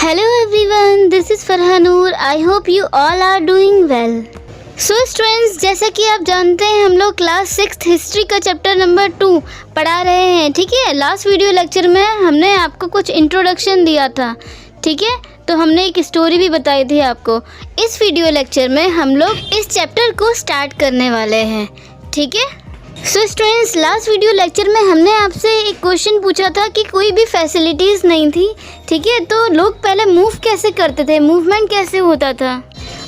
Hello everyone, this is Farhanur. I hope you all are doing well. So students, जैसा कि आप जानते हैं हम लोग क्लास 6 हिस्ट्री का चैप्टर नंबर 2 पढ़ा रहे हैं, ठीक है। लास्ट वीडियो लेक्चर में हमने आपको कुछ इंट्रोडक्शन दिया था, ठीक है। तो हमने एक स्टोरी भी बताई थी आपको। इस वीडियो लेक्चर में हम लोग इस चैप्टर को स्टार्ट करने वाले हैं, ठीक है। So students, last video lecture में हमने आपसे एक क्वेश्चन पूछा था कि कोई भी फैसिलिटीज़ नहीं थी, ठीक है। तो लोग पहले मूव कैसे करते थे, मूवमेंट कैसे होता था,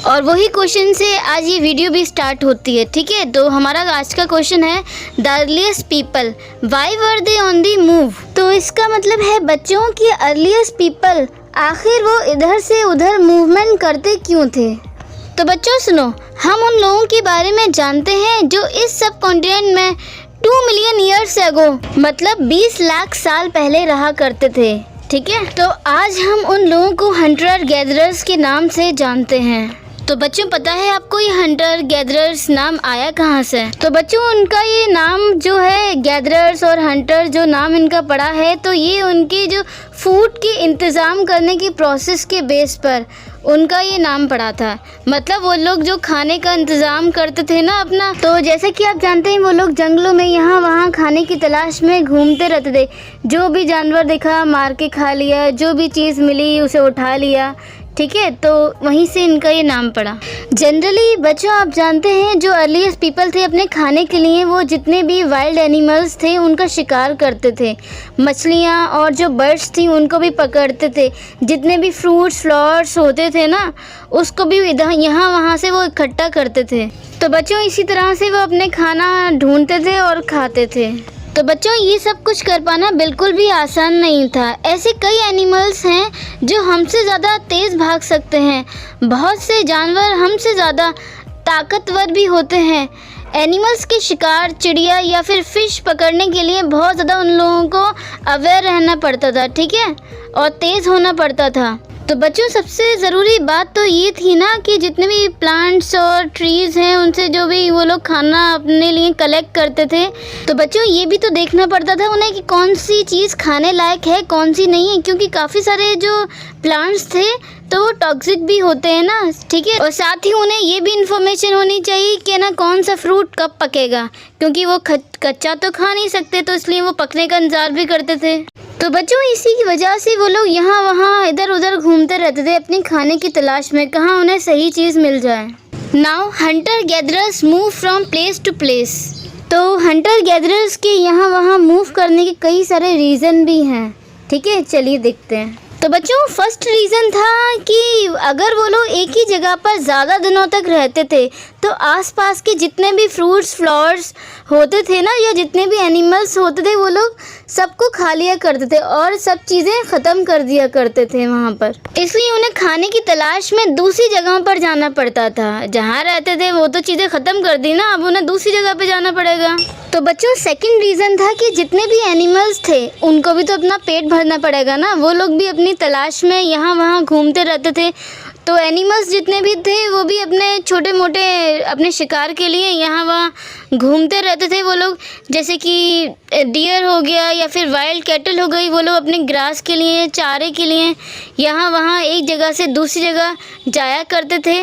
और वही क्वेश्चन से आज ये वीडियो भी स्टार्ट होती है, ठीक है। तो हमारा आज का क्वेश्चन है the earliest people why were they on the move. तो इसका मतलब है बच्चों की अर्लीस्ट पीपल आखिर वो इधर से उधर मूवमेंट करते क्यों थे। तो बच्चों सुनो, हम उन लोगों के बारे में जानते हैं जो इस सब कॉन्टिनेंट में 2 मिलियन ईयर्स एगो मतलब 20 लाख साल पहले रहा करते थे, ठीक है। तो आज हम उन लोगों को हंटर गैदरर्स के नाम से जानते हैं। तो बच्चों पता है आपको ये हंटर गैदरर्स नाम आया कहाँ से। तो बच्चों उनका ये नाम जो है गैदरर्स और हंटर जो नाम इनका पड़ा है, तो ये उनके जो फूड के इंतज़ाम करने की प्रोसेस के बेस पर उनका ये नाम पड़ा था। मतलब वो लोग जो खाने का इंतज़ाम करते थे ना अपना, तो जैसे कि आप जानते हैं वो लोग जंगलों में यहाँ वहाँ खाने की तलाश में घूमते रहते थे। जो भी जानवर दिखा मार के खा लिया, जो भी चीज़ मिली उसे उठा लिया, ठीक है। तो वहीं से इनका ये नाम पड़ा। जनरली बच्चों आप जानते हैं जो अर्लीस्ट पीपल थे अपने खाने के लिए वो जितने भी वाइल्ड एनिमल्स थे उनका शिकार करते थे। मछलियाँ और जो बर्ड्स थी उनको भी पकड़ते थे। जितने भी फ्रूट्स फ्लावर्स होते थे ना उसको भी इधर यहाँ वहाँ से वो इकट्ठा करते थे। तो बच्चों इसी तरह से वो अपने खाना ढूंढते थे और खाते थे। तो बच्चों ये सब कुछ कर पाना बिल्कुल भी आसान नहीं था। ऐसे कई एनिमल्स हैं जो हमसे ज़्यादा तेज़ भाग सकते हैं। बहुत से जानवर हमसे ज़्यादा ताकतवर भी होते हैं। एनिमल्स के शिकार चिड़िया या फिर फ़िश पकड़ने के लिए बहुत ज़्यादा उन लोगों को अवेयर रहना पड़ता था, ठीक है, और तेज़ होना पड़ता था। तो बच्चों सबसे ज़रूरी बात तो ये थी ना कि जितने भी प्लांट्स और ट्रीज़ हैं उनसे जो भी वो लोग खाना अपने लिए कलेक्ट करते थे, तो बच्चों ये भी तो देखना पड़ता था उन्हें कि कौन सी चीज़ खाने लायक है कौन सी नहीं है, क्योंकि काफ़ी सारे जो प्लांट्स थे तो वो टॉक्सिक भी होते हैं ना, ठीक है। और साथ ही उन्हें ये भी इन्फॉर्मेशन होनी चाहिए कि ना कौन सा फ्रूट कब पकेगा, क्योंकि वो कच्चा तो खा नहीं सकते, तो इसलिए वो पकने का इंतज़ार भी करते थे। तो बच्चों इसी की वजह से वो लोग यहाँ वहाँ इधर उधर घूमते रहते थे अपने खाने की तलाश में, कहाँ उन्हें सही चीज़ मिल जाए। Now hunter gatherers move from place to place. तो हंटर गैदरर्स के यहाँ वहाँ मूव करने के कई सारे रीज़न भी हैं, ठीक है। चलिए देखते हैं। तो बच्चों फर्स्ट रीज़न था कि अगर वो लोग एक ही जगह पर ज़्यादा दिनों तक रहते थे तो आसपास के जितने भी फ्रूट्स फ्लावर्स होते थे ना या जितने भी एनिमल्स होते थे वो लोग सबको खा लिया करते थे और सब चीज़ें ख़त्म कर दिया करते थे वहाँ पर। इसलिए उन्हें खाने की तलाश में दूसरी जगहों पर जाना पड़ता था। जहाँ रहते थे वो तो चीज़ें ख़त्म कर दी ना, अब उन्हें दूसरी जगह पर जाना पड़ेगा। तो बच्चों सेकंड रीज़न था कि जितने भी एनिमल्स थे उनको भी तो अपना पेट भरना पड़ेगा ना, वो लोग भी अपनी तलाश में यहाँ वहाँ घूमते रहते थे। तो एनिमल्स जितने भी थे वो भी अपने छोटे मोटे अपने शिकार के लिए यहाँ वहाँ घूमते रहते थे वो लोग। जैसे कि डियर हो गया या फिर वाइल्ड कैटल हो गई, वो लोग अपने ग्रास के लिए चारे के लिए यहाँ वहाँ एक जगह से दूसरी जगह जाया करते थे।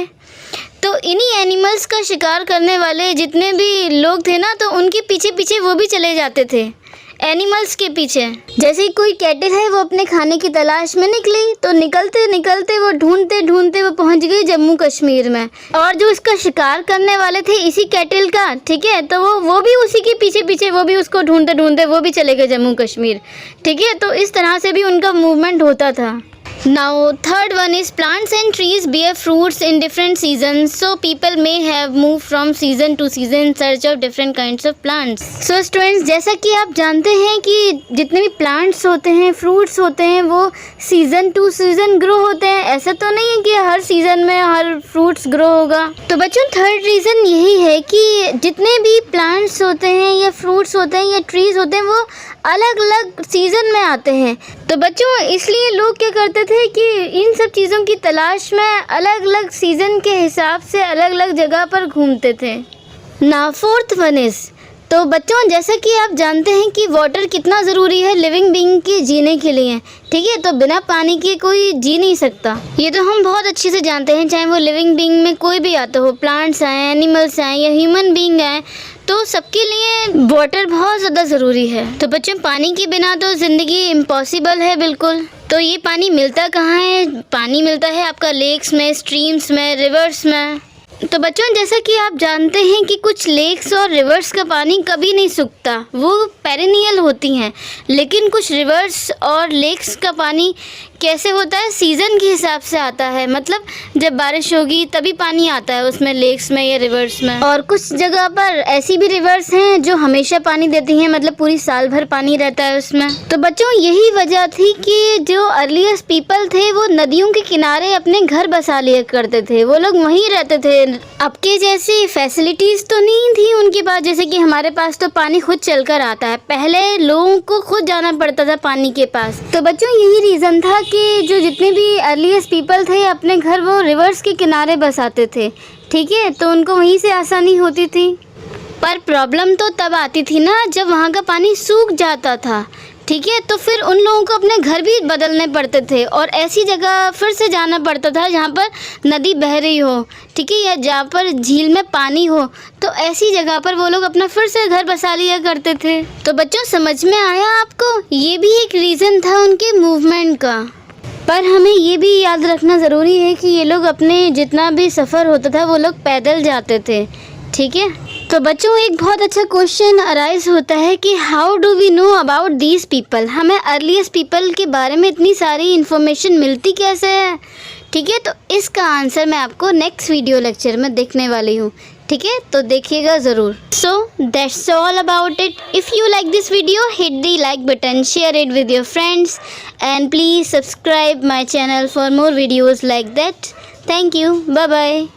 तो इन्हीं एनिमल्स का शिकार करने वाले जितने भी लोग थे ना तो उनके पीछे पीछे वो भी चले जाते थे एनिमल्स के पीछे। जैसे ही कोई कैटल है वो अपने खाने की तलाश में निकली तो निकलते निकलते वो ढूंढते ढूंढते वो पहुंच गई जम्मू कश्मीर में, और जो इसका शिकार करने वाले थे इसी कैटल का, ठीक है, तो वो भी उसी के पीछे पीछे वो भी उसको ढूंढते ढूंढते वो भी चले गए जम्मू कश्मीर, ठीक है। तो इस तरह से भी उनका मूवमेंट होता था। Now third one is plants and trees bear fruits in different seasons, so people may have moved from season to season in search of different kinds of plants. So students, जैसा कि आप जानते हैं कि जितने भी प्लांट्स होते हैं फ्रूट्स होते हैं वो सीज़न टू सीज़न ग्रो होते हैं। ऐसा तो नहीं है कि हर सीज़न में हर फ्रूट्स ग्रो होगा। तो बच्चों थर्ड रीज़न यही है कि जितने भी प्लांट्स होते हैं या फ्रूट्स होते हैं या ट्रीज़ होते हैं वो अलग अलग सीज़न में आते हैं। तो बच्चों इसलिए लोग क्या करते थे कि इन सब चीज़ों की तलाश में अलग अलग सीज़न के हिसाब से अलग अलग जगह पर घूमते थे। ना फोर्थ वन इज़ तो बच्चों, जैसा कि आप जानते हैं कि वाटर कितना ज़रूरी है लिविंग बीइंग के जीने के लिए, ठीक है। तो बिना पानी के कोई जी नहीं सकता, ये तो हम बहुत अच्छे से जानते हैं, चाहे वो लिविंग बीइंग में कोई भी आता हो, प्लांट्स आए, एनिमल्स आए या ह्यूमन बीइंग आए, तो सबके लिए वाटर बहुत ज़्यादा ज़रूरी है। तो बच्चों, पानी के बिना तो ज़िंदगी इम्पॉसिबल है बिल्कुल। तो ये पानी मिलता कहाँ है? पानी मिलता है आपका लेक्स में, स्ट्रीम्स में, रिवर्स में। तो बच्चों, जैसा कि आप जानते हैं कि कुछ लेक्स और रिवर्स का पानी कभी नहीं सूखता, वो पेरेनियल होती हैं, लेकिन कुछ रिवर्स और लेक्स का पानी कैसे होता है? सीज़न के हिसाब से आता है, मतलब जब बारिश होगी तभी पानी आता है उसमें, लेक्स में या रिवर्स में। और कुछ जगह पर ऐसी भी रिवर्स हैं जो हमेशा पानी देती हैं, मतलब पूरी साल भर पानी रहता है उसमें। तो बच्चों, यही वजह थी कि जो अर्लीस्ट पीपल थे वो नदियों के किनारे अपने घर बसा लिया करते थे, वो लोग वहीं रहते थे। आपके जैसी फैसिलिटीज़ तो नहीं थी उनके पास, जैसे कि हमारे पास तो पानी खुद चलकर आता है, पहले लोगों को खुद जाना पड़ता था पानी के पास। तो बच्चों, यही रीज़न था कि जो जितने भी अर्लीस्ट पीपल थे अपने घर वो रिवर्स के किनारे बसाते थे, ठीक है। तो उनको वहीं से आसानी होती थी। पर प्रॉब्लम तो तब आती थी ना जब वहाँ का पानी सूख जाता था, ठीक है। तो फिर उन लोगों को अपने घर भी बदलने पड़ते थे और ऐसी जगह फिर से जाना पड़ता था जहाँ पर नदी बह रही हो, ठीक है, या जहाँ पर झील में पानी हो। तो ऐसी जगह पर वो लोग अपना फिर से घर बसा लिया करते थे। तो बच्चों, समझ में आया आपको? ये भी एक रीज़न था उनके मूवमेंट का। पर हमें ये भी याद रखना ज़रूरी है कि ये लोग अपने जितना भी सफ़र होता था वो लोग पैदल जाते थे, ठीक है। तो बच्चों, एक बहुत अच्छा क्वेश्चन अराइज होता है कि how do we know about these people? हमें अर्लीस्ट पीपल के बारे में इतनी सारी इन्फॉर्मेशन मिलती कैसे है, ठीक है। तो इसका आंसर मैं आपको नेक्स्ट वीडियो लेक्चर में देखने वाली हूँ, ठीक है, तो देखिएगा ज़रूर। So that's all about it. If you like this video, hit the like button, share it with your friends, and please subscribe my channel for more videos like that. Thank you. Bye bye.